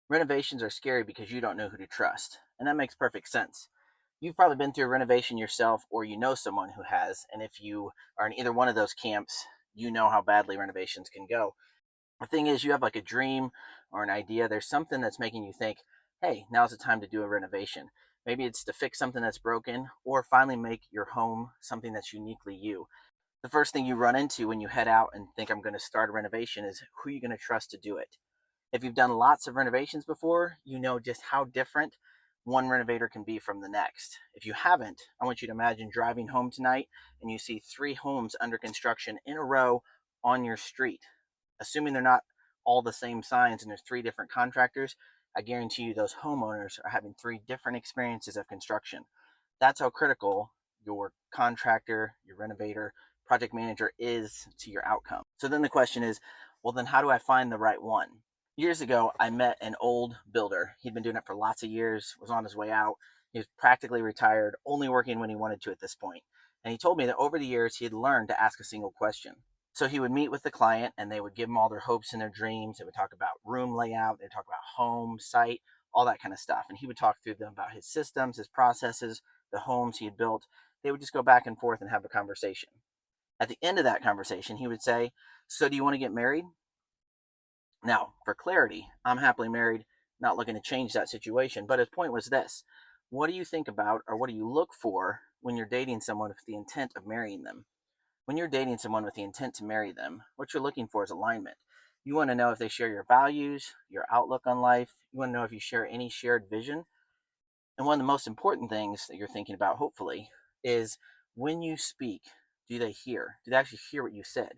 Renovations are scary because you don't know who to trust, and that makes perfect sense. You've probably been through a renovation yourself, or you know someone who has, and if you are in either one of those camps, you know how badly renovations can go. The thing is, you have like a dream or an idea, there's something that's making you think, hey, now's the time to do a renovation. Maybe it's to fix something that's broken or finally make your home something that's uniquely you. The first thing you run into when you head out and think, I'm going to start a renovation, is who are you going to trust to do it? If you've done lots of renovations before, you know just how different one renovator can be from the next. If you haven't, I want you to imagine driving home tonight and you see three homes under construction in a row on your street. Assuming they're not all the same signs and there's three different contractors, I guarantee you those homeowners are having three different experiences of construction. That's how critical your contractor, your renovator, project manager is to your outcome. So then the question is, well, then how do I find the right one? Years ago, I met an old builder. He'd been doing it for lots of years, was on his way out. He was practically retired, only working when he wanted to at this point. And he told me that over the years, he had learned to ask a single question. So he would meet with the client and they would give him all their hopes and their dreams. They would talk about room layout, they'd talk about home, site, all that kind of stuff. And he would talk through them about his systems, his processes, the homes he had built. They would just go back and forth and have a conversation. At the end of that conversation, he would say, so do you want to get married? Now, for clarity, I'm happily married, not looking to change that situation. But his point was this: what do you think about, or what do you look for when you're dating someone with the intent of marrying them? When you're dating someone with the intent to marry them, what you're looking for is alignment. You want to know if they share your values, your outlook on life. You want to know if you share any shared vision. And one of the most important things that you're thinking about, hopefully, is when you speak, do they hear? Do they actually hear what you said?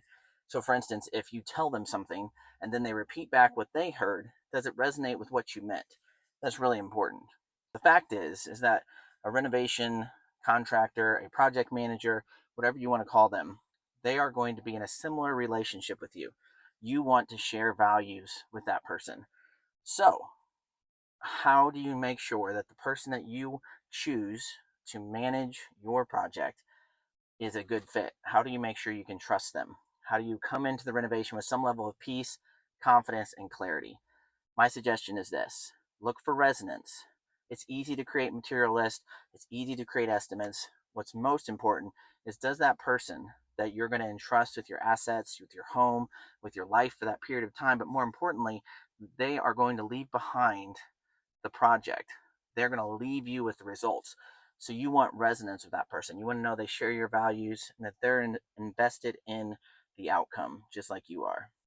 So, for instance, if you tell them something and then they repeat back what they heard, does it resonate with what you meant? That's really important. The fact is that a renovation contractor, a project manager, whatever you want to call them, they are going to be in a similar relationship with you. You want to share values with that person. So, how do you make sure that the person that you choose to manage your project is a good fit? How do you make sure you can trust them? How do you come into the renovation with some level of peace, confidence, and clarity? My suggestion is this: look for resonance. It's easy to create material lists, it's easy to create estimates. What's most important is, does that person that you're going to entrust with your assets, with your home, with your life for that period of time, but more importantly, they are going to leave behind the project. They're going to leave you with the results. So you want resonance with that person. You want to know they share your values and that they're invested in the outcome, just like you are.